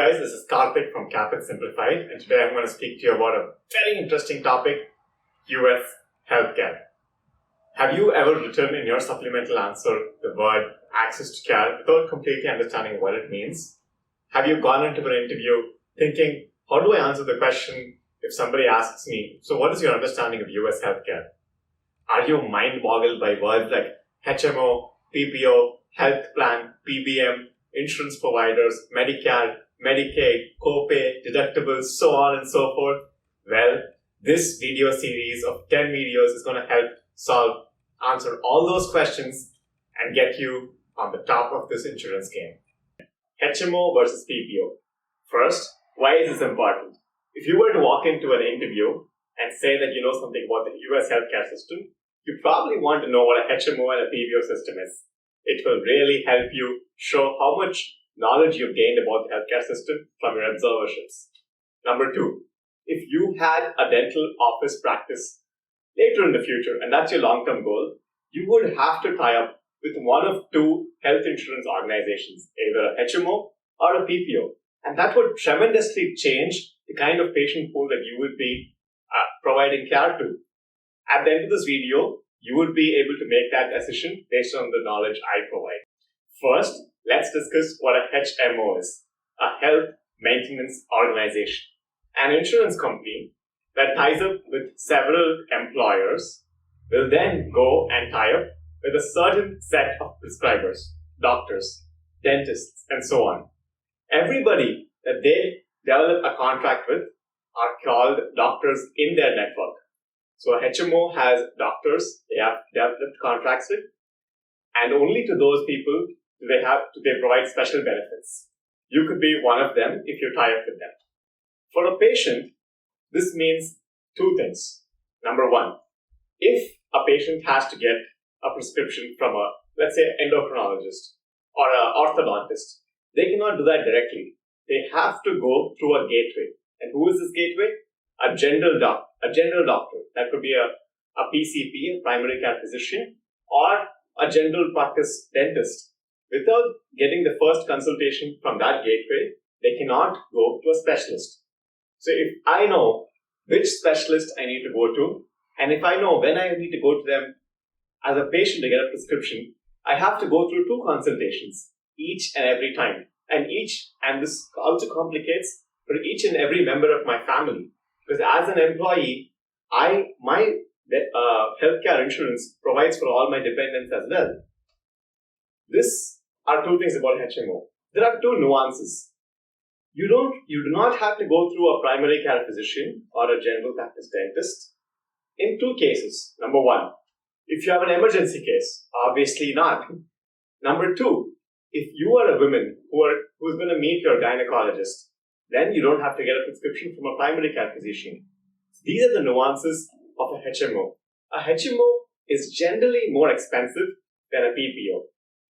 guys, this is Karthik from CAAPID Simplified, and today I'm going to speak to you about a very interesting topic, US healthcare. Have you ever written in your supplemental answer the word access to care without completely understanding what it means? Have you gone into an interview thinking, how do I answer the question if somebody asks me, so what is your understanding of US healthcare? Are you mind-boggled by words like HMO, PPO, health plan, PBM, insurance providers, Medicare, Medicaid, copay, deductibles, so on and so forth? Well, this video series of 10 videos is going to help answer all those questions and get you on the top of this insurance game. HMO versus PPO. First, why is this important? If you were to walk into an interview and say that you know something about the US healthcare system, you probably want to know what a HMO and a PPO system is. It will really help you show how much knowledge you've gained about the healthcare system from your observerships. Number two, if you had a dental office practice later in the future, and that's your long-term goal, you would have to tie up with one of two health insurance organizations, either a HMO or a PPO. And that would tremendously change the kind of patient pool that you would be providing care to. At the end of this video, you would be able to make that decision based on the knowledge I provide. First, let's discuss what a HMO is, a health maintenance organization. An insurance company that ties up with several employers will then go and tie up with a certain set of prescribers, doctors, dentists, and so on. Everybody that they develop a contract with are called doctors in their network. So a HMO has doctors they have developed contracts with, and only to those people do they provide special benefits. You could be one of them if you tie up with them. For a patient, this means two things. Number one, if a patient has to get a prescription from let's say, endocrinologist or an orthodontist, they cannot do that directly. They have to go through a gateway. And who is this gateway? A general doctor. That could be a PCP, a primary care physician, or a general practice dentist. Without getting the first consultation from that gateway, they cannot go to a specialist. So if I know which specialist I need to go to, and if I know when I need to go to them as a patient to get a prescription, I have to go through two consultations each and every time. And this also complicates for each and every member of my family. Because as an employee, my healthcare insurance provides for all my dependents as well. These are two things about HMO. There are two nuances. You do not have to go through a primary care physician or a general practice dentist in two cases. Number one, if you have an emergency case, obviously not. Number two, if you are a woman who is going to meet your gynecologist, then you don't have to get a prescription from a primary care physician. These are the nuances of a HMO. A HMO is generally more expensive than a PPO.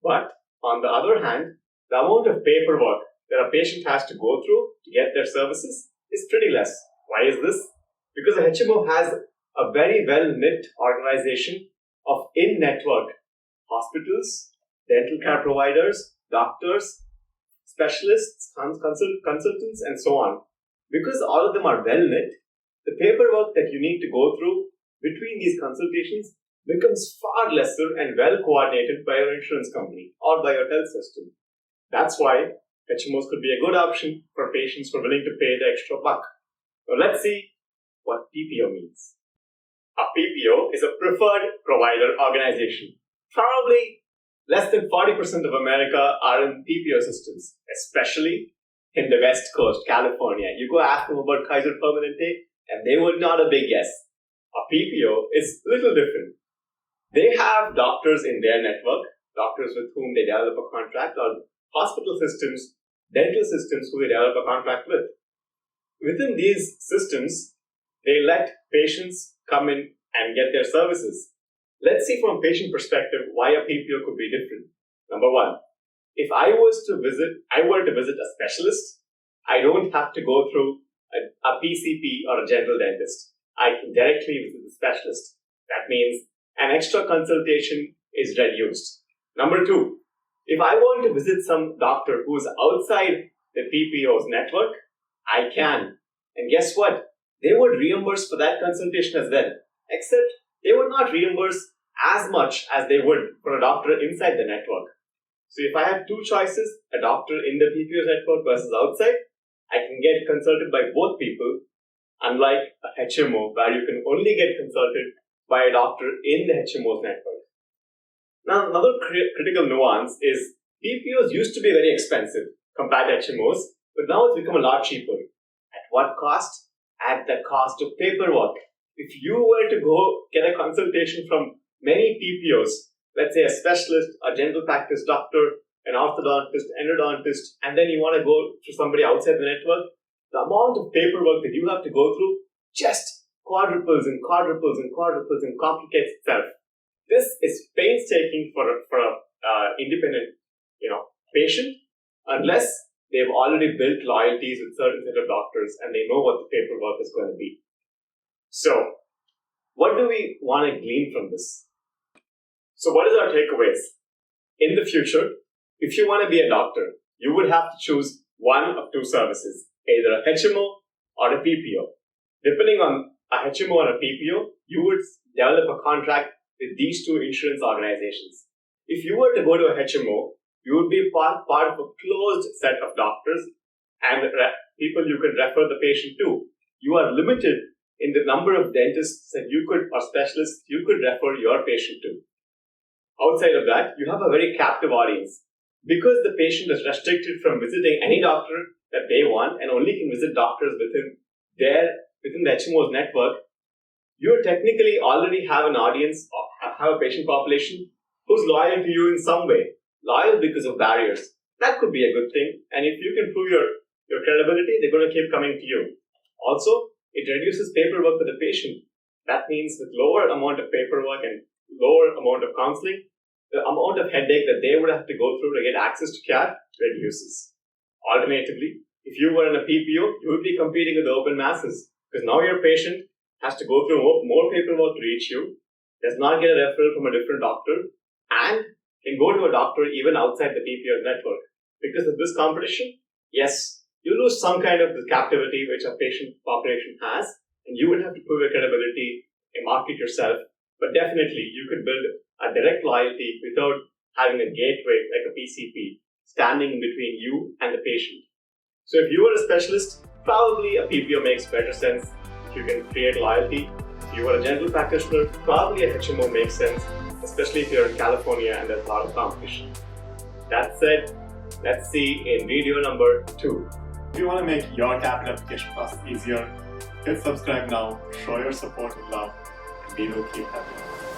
But on the other hand, the amount of paperwork that a patient has to go through to get their services is pretty less. Why is this? Because a HMO has a very well-knit organization of in-network hospitals, dental care providers, doctors, specialists, consultants, and so on. Because all of them are well-knit, the paperwork that you need to go through between these consultations becomes far lesser and well coordinated by your insurance company or by your health system. That's why HMOs could be a good option for patients who are willing to pay the extra buck. Now let's see what PPO means. A PPO is a preferred provider organization. Probably less than 40% of America are in PPO systems, especially in the West Coast, California. You go ask them about Kaiser Permanente, and they would not a big yes. A PPO is a little different. They have doctors in their network, doctors with whom they develop a contract, or hospital systems, dental systems who they develop a contract with. Within these systems, they let patients come in and get their services. Let's see from a patient perspective why a PPO could be different. Number one, if I were to visit a specialist, I don't have to go through a PCP or a general dentist. I can directly visit the specialist. That means an extra consultation is reduced. Number two, if I want to visit some doctor who is outside the PPO's network, I can. And guess what? They would reimburse for that consultation as well, except they would not reimburse as much as they would for a doctor inside the network. So if I have two choices, a doctor in the PPO's network versus outside, I can get consulted by both people, unlike a HMO where you can only get consulted by a doctor in the HMO's network. Now, another critical nuance is PPOs used to be very expensive compared to HMOs, but now it's become a lot cheaper. At what cost? At the cost of paperwork. If you were to go get a consultation from many PPOs, let's say a specialist, a general practice doctor, an orthodontist, endodontist, and then you want to go to somebody outside the network, the amount of paperwork that you have to go through just quadruples and complicates itself. This is painstaking for a independent, patient, unless they've already built loyalties with certain set of doctors and they know what the paperwork is going to be. So, what do we want to glean from this? So, what is our takeaways? In the future, if you want to be a doctor, you would have to choose one of two services, either a HMO or a PPO. Depending on a HMO or a PPO, you would develop a contract with these two insurance organizations. If you were to go to a HMO, you would be part of a closed set of doctors and people you can refer the patient to. You are limited in the number of dentists that or specialists you could refer your patient to. Outside of that, you have a very captive audience. Because the patient is restricted from visiting any doctor that they want and only can visit doctors within the HMO's network, you technically already have an audience, have a patient population who's loyal to you in some way. Loyal because of barriers. That could be a good thing. And if you can prove your credibility, they're going to keep coming to you. Also, it reduces paperwork for the patient. That means with lower amount of paperwork and lower amount of counseling, the amount of headache that they would have to go through to get access to care reduces. Alternatively, if you were in a PPO, you would be competing with the open masses because now your patient has to go through more paperwork to reach you, does not get a referral from a different doctor, and can go to a doctor even outside the PPO network. Because of this competition, yes, you lose some kind of the captivity which a patient population has, and you would have to prove your credibility and market yourself. But definitely, you could build a direct loyalty without having a gateway like a PCP standing in between you and the patient. So if you are a specialist, probably a PPO makes better sense if you can create loyalty. If you are a general practitioner, probably a HMO makes sense, especially if you're in California and there's a lot of competition. That said, let's see in video number 2. If you want to make your CAAPID application process easier, hit subscribe now, show your support and love, and we will keep helping.